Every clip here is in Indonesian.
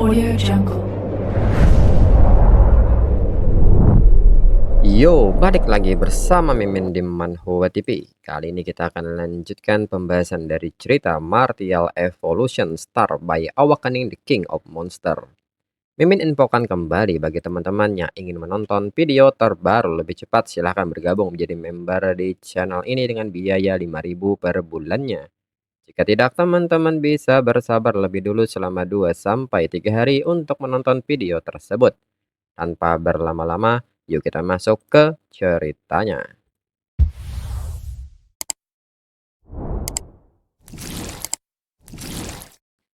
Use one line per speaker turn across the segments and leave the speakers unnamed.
Audio Jungle.
Yo, balik lagi bersama Mimin di Manhwa TV. Kali ini kita akan lanjutkan pembahasan dari cerita Martial Evolution Star by Awakening the King of Monster. Mimin infokan kembali bagi teman-teman yang ingin menonton video terbaru lebih cepat, silahkan bergabung menjadi member di channel ini dengan biaya 5.000 per bulannya. Jika tidak, teman-teman bisa bersabar lebih dulu selama 2-3 hari untuk menonton video tersebut. Tanpa berlama-lama, yuk kita masuk ke ceritanya.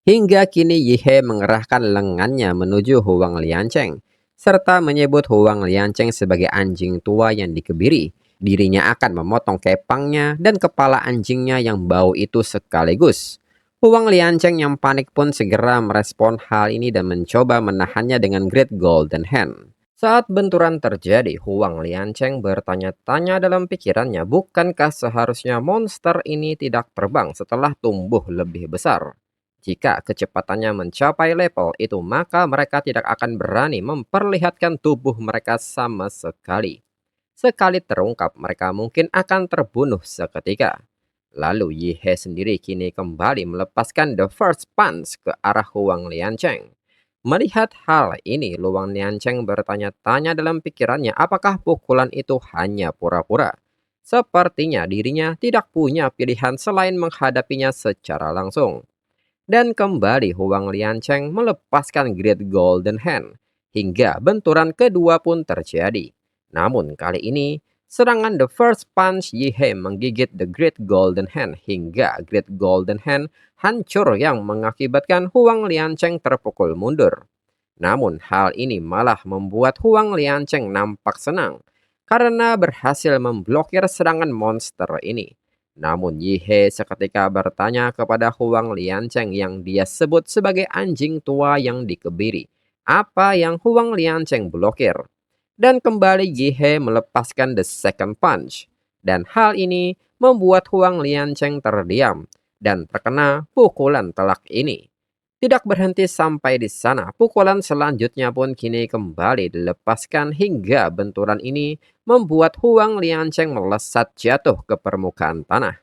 Hingga kini Yihe mengerahkan lengannya menuju Huang Liancheng, serta menyebut Huang Liancheng sebagai anjing tua yang dikebiri. Dirinya akan memotong kepangnya dan kepala anjingnya yang bau itu sekaligus. Huang Liancheng yang panik pun segera merespon hal ini dan mencoba menahannya dengan Great Golden Hand. Saat benturan terjadi, Huang Liancheng bertanya-tanya dalam pikirannya, bukankah seharusnya monster ini tidak terbang setelah tumbuh lebih besar? Jika kecepatannya mencapai level itu, maka mereka tidak akan berani memperlihatkan tubuh mereka sama sekali. Sekali terungkap, mereka mungkin akan terbunuh seketika. Lalu Yihe sendiri kini kembali melepaskan The First Punch ke arah Huang Liancheng. Melihat hal ini, Huang Liancheng bertanya-tanya dalam pikirannya, apakah pukulan itu hanya pura-pura? Sepertinya dirinya tidak punya pilihan selain menghadapinya secara langsung. Dan kembali Huang Liancheng melepaskan Great Golden Hand, hingga benturan kedua pun terjadi. Namun kali ini, serangan The First Punch Yihe menggigit The Great Golden Hand hingga Great Golden Hand hancur yang mengakibatkan Huang Liancheng terpukul mundur. Namun hal ini malah membuat Huang Liancheng nampak senang karena berhasil memblokir serangan monster ini. Namun Yihe seketika bertanya kepada Huang Liancheng yang dia sebut sebagai anjing tua yang dikebiri, apa yang Huang Liancheng blokir. Dan kembali Yihe melepaskan the second punch. Dan hal ini membuat Huang Liancheng terdiam dan terkena pukulan telak ini. Tidak berhenti sampai di sana, pukulan selanjutnya pun kini kembali dilepaskan hingga benturan ini membuat Huang Liancheng melesat jatuh ke permukaan tanah.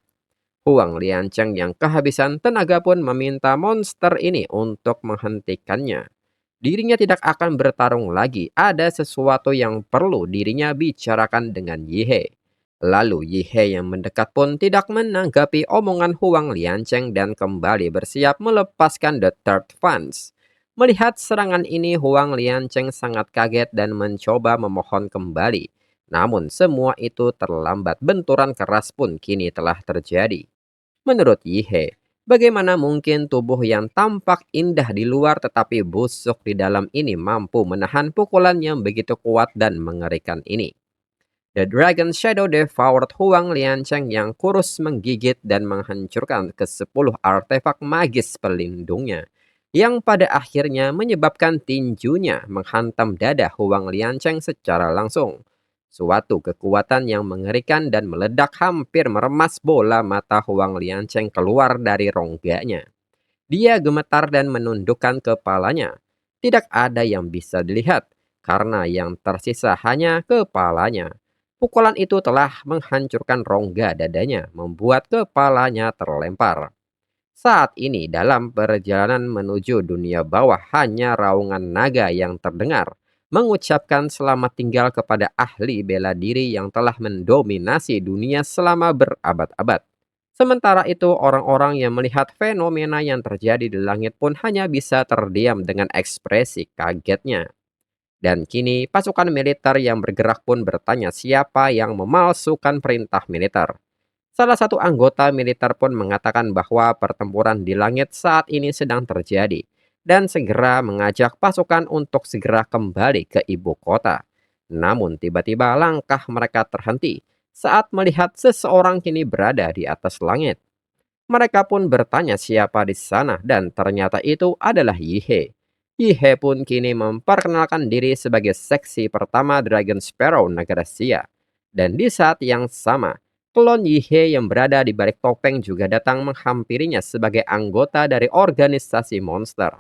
Huang Liancheng yang kehabisan tenaga pun meminta monster ini untuk menghentikannya. Dirinya tidak akan bertarung lagi, ada sesuatu yang perlu dirinya bicarakan dengan Yihe. Lalu Yihe yang mendekat pun tidak menanggapi omongan Huang Liancheng dan kembali bersiap melepaskan the third punch. Melihat serangan ini, Huang Liancheng sangat kaget dan mencoba memohon kembali. Namun semua itu terlambat, benturan keras pun kini telah terjadi. Menurut Yihe, bagaimana mungkin tubuh yang tampak indah di luar tetapi busuk di dalam ini mampu menahan pukulan yang begitu kuat dan mengerikan ini? The Dragon Shadow devoured Huang Liancheng yang kurus menggigit dan menghancurkan ke-10 artefak magis pelindungnya, yang pada akhirnya menyebabkan tinjunya menghantam dada Huang Liancheng secara langsung. Suatu kekuatan yang mengerikan dan meledak hampir meremas bola mata Huang Liancheng keluar dari rongganya. Dia gemetar dan menundukkan kepalanya. Tidak ada yang bisa dilihat, karena yang tersisa hanya kepalanya. Pukulan itu telah menghancurkan rongga dadanya, membuat kepalanya terlempar. Saat ini dalam perjalanan menuju dunia bawah hanya raungan naga yang terdengar, mengucapkan selamat tinggal kepada ahli bela diri yang telah mendominasi dunia selama berabad-abad. Sementara itu orang-orang yang melihat fenomena yang terjadi di langit pun hanya bisa terdiam dengan ekspresi kagetnya. Dan kini pasukan militer yang bergerak pun bertanya siapa yang memalsukan perintah militer. Salah satu anggota militer pun mengatakan bahwa pertempuran di langit saat ini sedang terjadi dan segera mengajak pasukan untuk segera kembali ke ibu kota. Namun tiba-tiba langkah mereka terhenti saat melihat seseorang kini berada di atas langit. Mereka pun bertanya siapa di sana dan ternyata itu adalah Yihe. Yihe pun kini memperkenalkan diri sebagai seksi pertama Dragon Sparrow negara Sia. Dan di saat yang sama, klon Yihe yang berada di balik topeng juga datang menghampirinya sebagai anggota dari organisasi monster.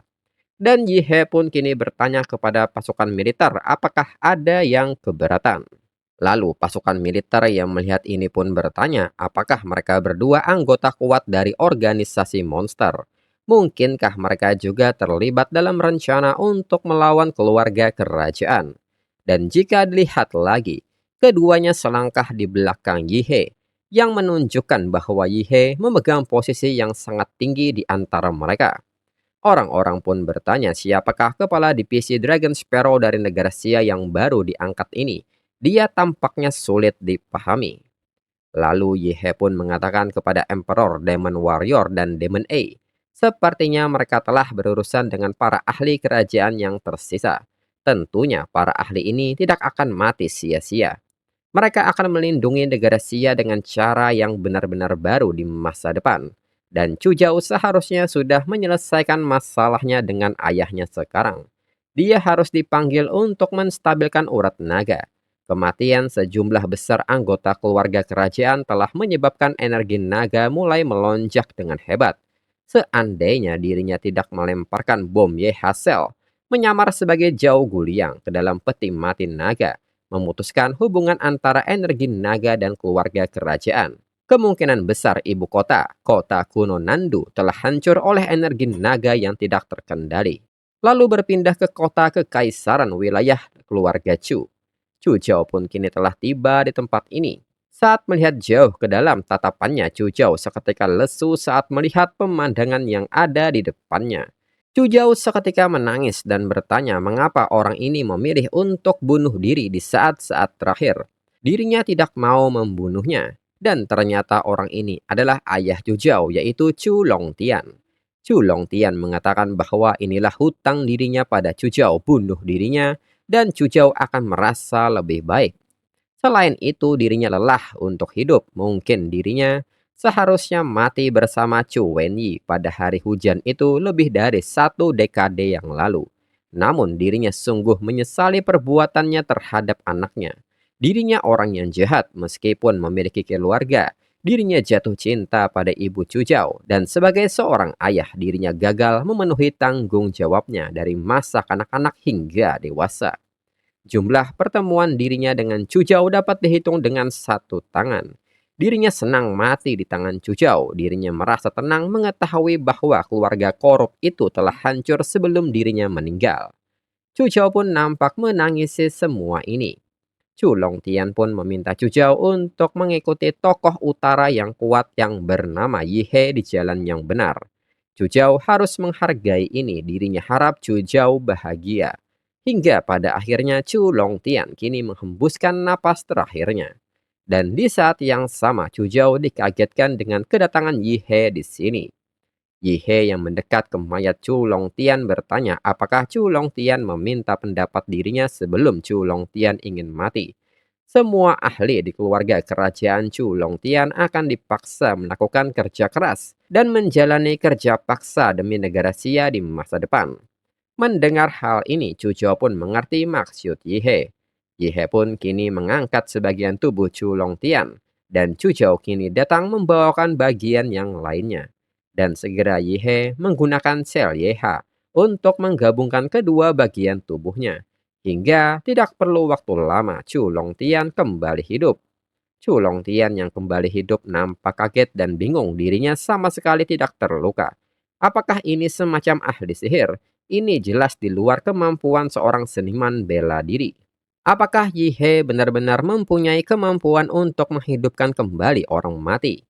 Dan Yihe pun kini bertanya kepada pasukan militer apakah ada yang keberatan. Lalu pasukan militer yang melihat ini pun bertanya apakah mereka berdua anggota kuat dari organisasi monster. Mungkinkah mereka juga terlibat dalam rencana untuk melawan keluarga kerajaan? Dan jika dilihat lagi, keduanya selangkah di belakang Yihe, yang menunjukkan bahwa Yihe memegang posisi yang sangat tinggi di antara mereka. Orang-orang pun bertanya siapakah kepala divisi Dragon Sparrow dari negara Sia yang baru diangkat ini. Dia tampaknya sulit dipahami. Lalu Yehe pun mengatakan kepada Emperor, Demon Warrior, dan Demon A. Sepertinya mereka telah berurusan dengan para ahli kerajaan yang tersisa. Tentunya para ahli ini tidak akan mati sia-sia. Mereka akan melindungi negara Sia dengan cara yang benar-benar baru di masa depan. Dan Cujau seharusnya sudah menyelesaikan masalahnya dengan ayahnya sekarang. Dia harus dipanggil untuk menstabilkan urat naga. Kematian sejumlah besar anggota keluarga kerajaan telah menyebabkan energi naga mulai melonjak dengan hebat. Seandainya dirinya tidak melemparkan bom Yehasel, menyamar sebagai Zhao Guliang ke dalam peti mati naga, memutuskan hubungan antara energi naga dan keluarga kerajaan. Kemungkinan besar ibu kota, kota kuno Nandu, telah hancur oleh energi naga yang tidak terkendali. Lalu berpindah ke kota kekaisaran wilayah keluarga Chu. Chu Zhao pun kini telah tiba di tempat ini. Saat melihat jauh ke dalam tatapannya, Chu Zhao seketika lesu saat melihat pemandangan yang ada di depannya. Chu Zhao seketika menangis dan bertanya mengapa orang ini memilih untuk bunuh diri di saat-saat terakhir. Dirinya tidak mau membunuhnya. Dan ternyata orang ini adalah ayah Chu Zhao, yaitu Chu Longtian. Chu Longtian mengatakan bahwa inilah hutang dirinya pada Chu Zhao bunuh dirinya, dan Chu Zhao akan merasa lebih baik. Selain itu, dirinya lelah untuk hidup. Mungkin dirinya seharusnya mati bersama Chu Wenyi pada hari hujan itu lebih dari 1 dekade yang lalu. Namun dirinya sungguh menyesali perbuatannya terhadap anaknya. Dirinya orang yang jahat meskipun memiliki keluarga. Dirinya jatuh cinta pada ibu Chu Zhao, dan sebagai seorang ayah dirinya gagal memenuhi tanggung jawabnya dari masa kanak-kanak hingga dewasa. Jumlah pertemuan dirinya dengan Chu Zhao dapat dihitung dengan 1 tangan. Dirinya senang mati di tangan Chu Zhao. Dirinya merasa tenang mengetahui bahwa keluarga korup itu telah hancur sebelum dirinya meninggal. Chu Zhao pun nampak menangisi semua ini. Chu Longtian pun meminta Chu Zhao untuk mengikuti tokoh utara yang kuat yang bernama Yihe di jalan yang benar. Chu Zhao harus menghargai ini, dirinya harap Chu Zhao bahagia. Hingga pada akhirnya Chu Longtian kini menghembuskan napas terakhirnya. Dan di saat yang sama Chu Zhao dikagetkan dengan kedatangan Yihe di sini. Yihe yang mendekat ke mayat Chu Longtian bertanya apakah Chu Longtian meminta pendapat dirinya sebelum Chu Longtian ingin mati. Semua ahli di keluarga kerajaan Chu Longtian akan dipaksa melakukan kerja keras dan menjalani kerja paksa demi negara Xia di masa depan. Mendengar hal ini, Chu Zhao pun mengerti maksud Yihe. Yihe pun kini mengangkat sebagian tubuh Chu Longtian, dan Chu Zhao kini datang membawakan bagian yang lainnya. Dan segera Yihe menggunakan sel Yeha untuk menggabungkan kedua bagian tubuhnya. Hingga tidak perlu waktu lama Chu Longtian kembali hidup. Chu Longtian yang kembali hidup nampak kaget dan bingung, dirinya sama sekali tidak terluka. Apakah ini semacam ahli sihir? Ini jelas di luar kemampuan seorang seniman bela diri. Apakah Yihe benar-benar mempunyai kemampuan untuk menghidupkan kembali orang mati?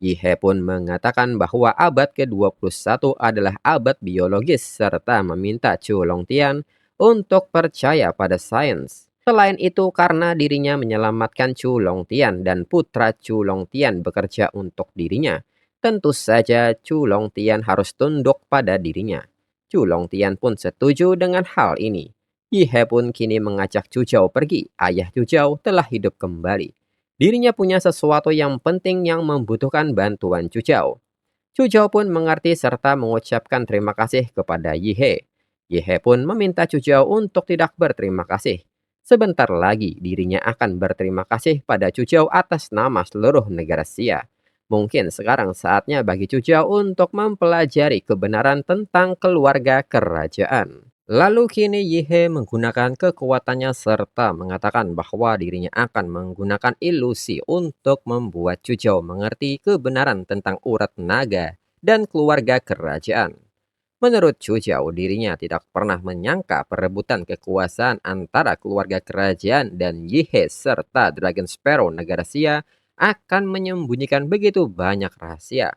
Yihe pun mengatakan bahwa abad ke-21 adalah abad biologis serta meminta Chu Longtian untuk percaya pada sains. Selain itu, karena dirinya menyelamatkan Chu Longtian dan putra Chu Longtian bekerja untuk dirinya, tentu saja Chu Longtian harus tunduk pada dirinya. Chu Longtian pun setuju dengan hal ini. Yihe pun kini mengajak Chu Zhao pergi. Ayah Chu Zhao telah hidup kembali. Dirinya punya sesuatu yang penting yang membutuhkan bantuan Chu Zhao. Chu Zhao pun mengerti serta mengucapkan terima kasih kepada Yihe. Yihe pun meminta Chu Zhao untuk tidak berterima kasih. Sebentar lagi dirinya akan berterima kasih pada Chu Zhao atas nama seluruh negara Xia. Mungkin sekarang saatnya bagi Cujao untuk mempelajari kebenaran tentang keluarga kerajaan. Lalu kini Yihe menggunakan kekuatannya serta mengatakan bahwa dirinya akan menggunakan ilusi untuk membuat Cujao mengerti kebenaran tentang urat naga dan keluarga kerajaan. Menurut Cujao, dirinya tidak pernah menyangka perebutan kekuasaan antara keluarga kerajaan dan Yihe serta Dragon Sparrow negara Sia akan menyembunyikan begitu banyak rahasia.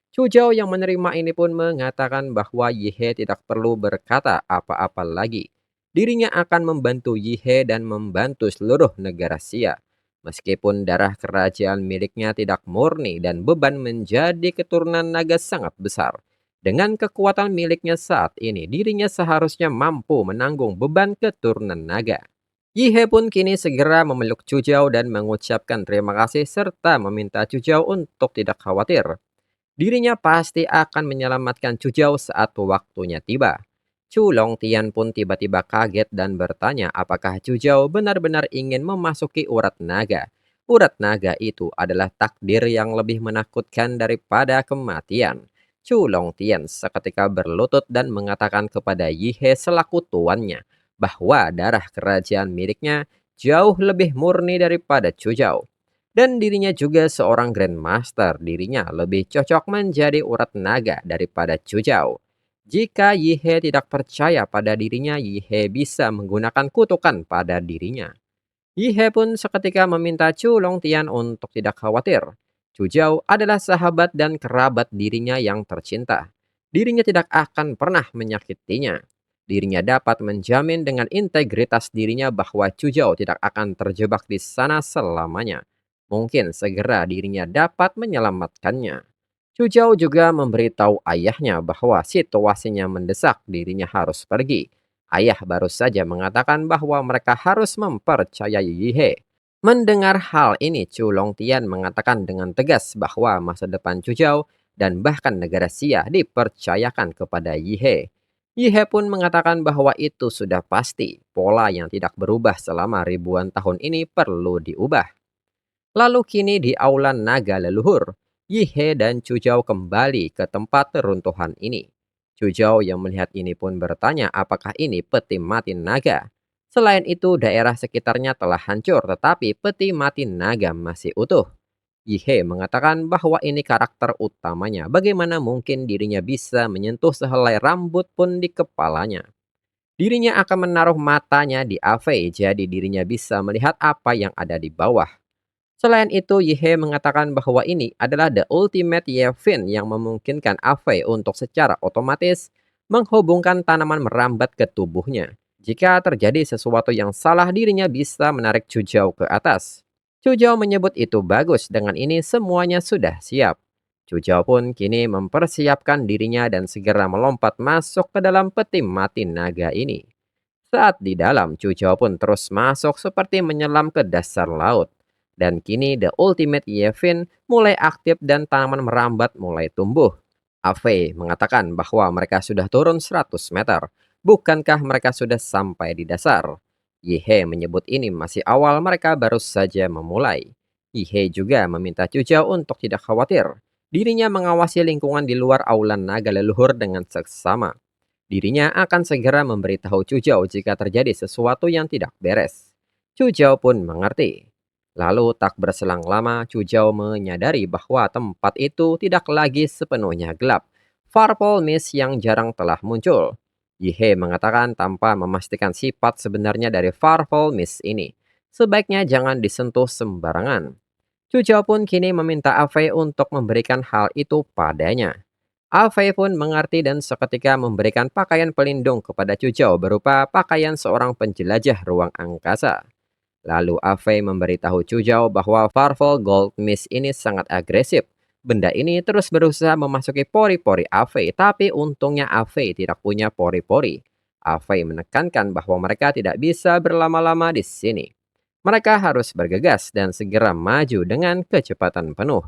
Cujao yang menerima ini pun mengatakan bahwa Yihe tidak perlu berkata apa-apa lagi. Dirinya akan membantu Yihe dan membantu seluruh negara Sia. Meskipun darah kerajaan miliknya tidak murni dan beban menjadi keturunan naga sangat besar. Dengan kekuatan miliknya saat ini, dirinya seharusnya mampu menanggung beban keturunan naga. Yihe pun kini segera memeluk Cujao dan mengucapkan terima kasih serta meminta Cujao untuk tidak khawatir. Dirinya pasti akan menyelamatkan Cujao saat waktunya tiba. Chu Longtian pun tiba-tiba kaget dan bertanya apakah Cujao benar-benar ingin memasuki urat naga. Urat naga itu adalah takdir yang lebih menakutkan daripada kematian. Chu Longtian seketika berlutut dan mengatakan kepada Yihe selaku tuannya bahwa darah kerajaan miliknya jauh lebih murni daripada Cujao. Dan dirinya juga seorang Grandmaster, dirinya lebih cocok menjadi urat naga daripada Cujao. Jika Yihe tidak percaya pada dirinya, Yihe bisa menggunakan kutukan pada dirinya. Yihe pun seketika meminta Chu Longtian untuk tidak khawatir. Cujao adalah sahabat dan kerabat dirinya yang tercinta. Dirinya tidak akan pernah menyakitinya. Dirinya dapat menjamin dengan integritas dirinya bahwa Cujao tidak akan terjebak di sana selamanya. Mungkin segera dirinya dapat menyelamatkannya. Cujao juga memberitahu ayahnya bahwa situasinya mendesak, dirinya harus pergi. Ayah baru saja mengatakan bahwa mereka harus mempercayai Yihe. Mendengar hal ini, Chu Longtian mengatakan dengan tegas bahwa masa depan Cujao dan bahkan negara Xia dipercayakan kepada Yihe. Yihe pun mengatakan bahwa itu sudah pasti, pola yang tidak berubah selama ribuan tahun ini perlu diubah. Lalu kini di aula naga leluhur, Yihe dan Cujao kembali ke tempat reruntuhan ini. Cujao yang melihat ini pun bertanya apakah ini peti mati naga. Selain itu daerah sekitarnya telah hancur tetapi peti mati naga masih utuh. Yihe mengatakan bahwa ini karakter utamanya. Bagaimana mungkin dirinya bisa menyentuh sehelai rambut pun di kepalanya. Dirinya akan menaruh matanya di Ave jadi dirinya bisa melihat apa yang ada di bawah. Selain itu, Yihe mengatakan bahwa ini adalah the ultimate Yevin yang memungkinkan Ave untuk secara otomatis menghubungkan tanaman merambat ke tubuhnya. Jika terjadi sesuatu yang salah, dirinya bisa menarik Cujao ke atas. Cujao menyebut itu bagus, dengan ini semuanya sudah siap. Cujao pun kini mempersiapkan dirinya dan segera melompat masuk ke dalam peti mati naga ini. Saat di dalam, Cujao pun terus masuk seperti menyelam ke dasar laut. Dan kini The Ultimate Yevin mulai aktif dan tanaman merambat mulai tumbuh. Ave mengatakan bahwa mereka sudah turun 100 meter. Bukankah mereka sudah sampai di dasar? Yihe menyebut ini masih awal, mereka baru saja memulai. Yihe juga meminta Cujao untuk tidak khawatir. Dirinya mengawasi lingkungan di luar aula naga leluhur dengan seksama. Dirinya akan segera memberitahu Cujao jika terjadi sesuatu yang tidak beres. Cujao pun mengerti. Lalu tak berselang lama, Cujao menyadari bahwa tempat itu tidak lagi sepenuhnya gelap. Purple mist yang jarang telah muncul. Yihe mengatakan tanpa memastikan sifat sebenarnya dari purple mist ini. Sebaiknya jangan disentuh sembarangan. Cujao pun kini meminta Ave untuk memberikan hal itu padanya. Ave pun mengerti dan seketika memberikan pakaian pelindung kepada Cujao berupa pakaian seorang penjelajah ruang angkasa. Lalu Ave memberitahu Cujao bahwa Powerful Gold Mist ini sangat agresif. Benda ini terus berusaha memasuki pori-pori Ave, tapi untungnya Ave tidak punya pori-pori. Ave menekankan bahwa mereka tidak bisa berlama-lama di sini. Mereka harus bergegas dan segera maju dengan kecepatan penuh.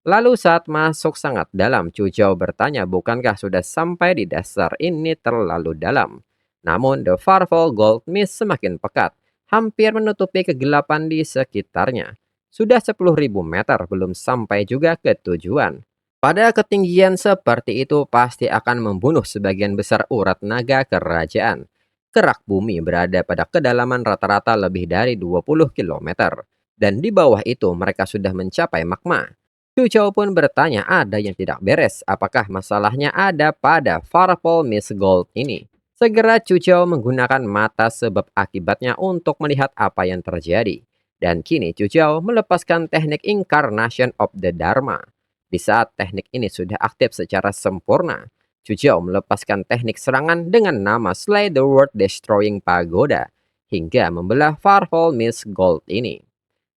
Lalu saat masuk sangat dalam, Cujao bertanya bukankah sudah sampai di dasar, ini terlalu dalam. Namun The Powerful Gold Mist semakin pekat, hampir menutupi kegelapan di sekitarnya. Sudah 10.000 meter belum sampai juga ke tujuan. Pada ketinggian seperti itu pasti akan membunuh sebagian besar urat naga kerajaan. Kerak bumi berada pada kedalaman rata-rata lebih dari 20 kilometer. Dan di bawah itu mereka sudah mencapai magma. Chu Chao pun bertanya ada yang tidak beres, apakah masalahnya ada pada Farpol Miss Gold ini. Segera Chu Chao menggunakan mata sebab akibatnya untuk melihat apa yang terjadi. Dan kini Chu Chao melepaskan teknik Incarnation of the Dharma. Di saat teknik ini sudah aktif secara sempurna, Chu Chao melepaskan teknik serangan dengan nama Slay the World Destroying Pagoda hingga membelah Farpol Miss Gold ini.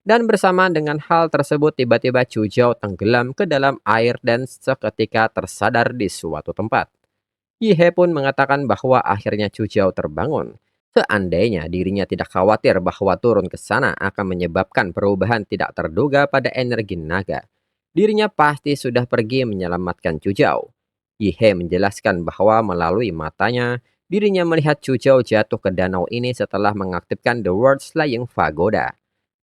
Dan bersamaan dengan hal tersebut tiba-tiba Chu Chao tenggelam ke dalam air dan seketika tersadar di suatu tempat. Yi He pun mengatakan bahwa akhirnya Chu Chao terbangun. Seandainya dirinya tidak khawatir bahwa turun ke sana akan menyebabkan perubahan tidak terduga pada energi naga, dirinya pasti sudah pergi menyelamatkan Chu Chao. Yi He menjelaskan bahwa melalui matanya, dirinya melihat Chu Chao jatuh ke danau ini setelah mengaktifkan The World Slaying Pagoda.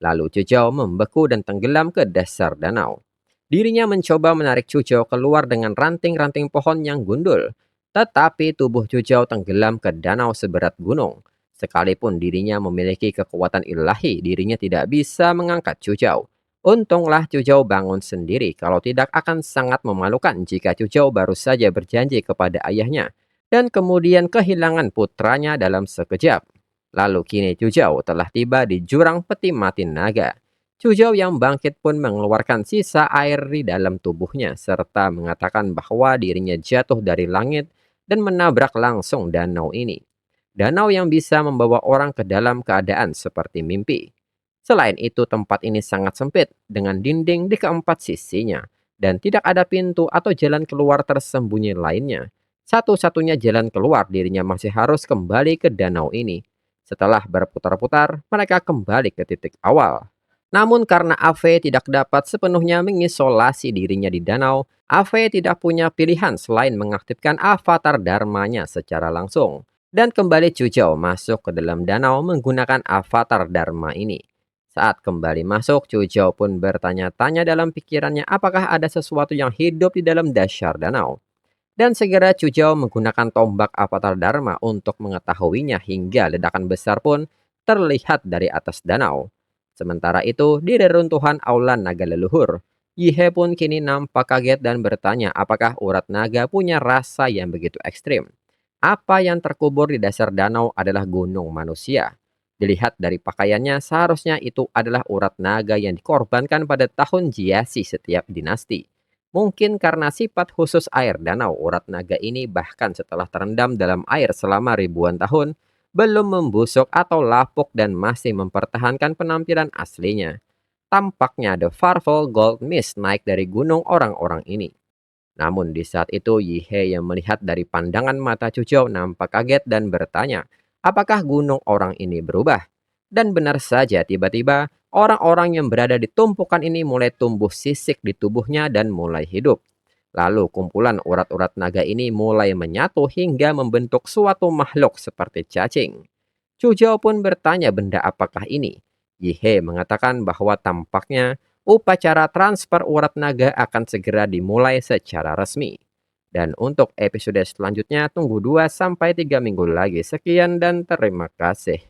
Lalu Chu Chao membeku dan tenggelam ke dasar danau. Dirinya mencoba menarik Chu Chao keluar dengan ranting-ranting pohon yang gundul. Tetapi tubuh Chu Chao tenggelam ke danau seberat gunung. Sekalipun dirinya memiliki kekuatan ilahi, dirinya tidak bisa mengangkat Chu Chao. Untunglah Chu Chao bangun sendiri, kalau tidak akan sangat memalukan jika Chu Chao baru saja berjanji kepada ayahnya. Dan kemudian kehilangan putranya dalam sekejap. Lalu kini Chu Chao telah tiba di jurang peti mati naga. Chu Chao yang bangkit pun mengeluarkan sisa air di dalam tubuhnya serta mengatakan bahwa dirinya jatuh dari langit dan menabrak langsung danau ini. Danau yang bisa membawa orang ke dalam keadaan seperti mimpi. Selain itu tempat ini sangat sempit dengan dinding di keempat sisinya dan tidak ada pintu atau jalan keluar tersembunyi lainnya. Satu-satunya jalan keluar dirinya masih harus kembali ke danau ini. Setelah berputar-putar, mereka kembali ke titik awal. Namun karena Ave tidak dapat sepenuhnya mengisolasi dirinya di danau, Ave tidak punya pilihan selain mengaktifkan avatar dharmanya secara langsung. Dan kembali Chu Chao masuk ke dalam danau menggunakan avatar dharma ini. Saat kembali masuk, Chu Chao pun bertanya-tanya dalam pikirannya apakah ada sesuatu yang hidup di dalam dasar danau. Dan segera Chu Chao menggunakan tombak avatar dharma untuk mengetahuinya hingga ledakan besar pun terlihat dari atas danau. Sementara itu, di reruntuhan aula naga leluhur, Yi He pun kini nampak kaget dan bertanya apakah urat naga punya rasa yang begitu ekstrim. Apa yang terkubur di dasar danau adalah gunung manusia. Dilihat dari pakaiannya, seharusnya itu adalah urat naga yang dikorbankan pada tahun Jiasi setiap dinasti. Mungkin karena sifat khusus air danau, urat naga ini bahkan setelah terendam dalam air selama ribuan tahun, belum membusuk atau lapuk dan masih mempertahankan penampilan aslinya. Tampaknya The Farfel Gold Mist naik dari gunung orang-orang ini. Namun di saat itu Yi He yang melihat dari pandangan mata Chu Chao nampak kaget dan bertanya, apakah gunung orang ini berubah? Dan benar saja tiba-tiba orang-orang yang berada di tumpukan ini mulai tumbuh sisik di tubuhnya dan mulai hidup. Lalu kumpulan urat-urat naga ini mulai menyatu hingga membentuk suatu makhluk seperti cacing. Chu Chao pun bertanya benda apakah ini. Yi He mengatakan bahwa tampaknya upacara transfer urat naga akan segera dimulai secara resmi. Dan untuk episode selanjutnya tunggu 2 sampai 3 minggu lagi. Sekian dan terima kasih.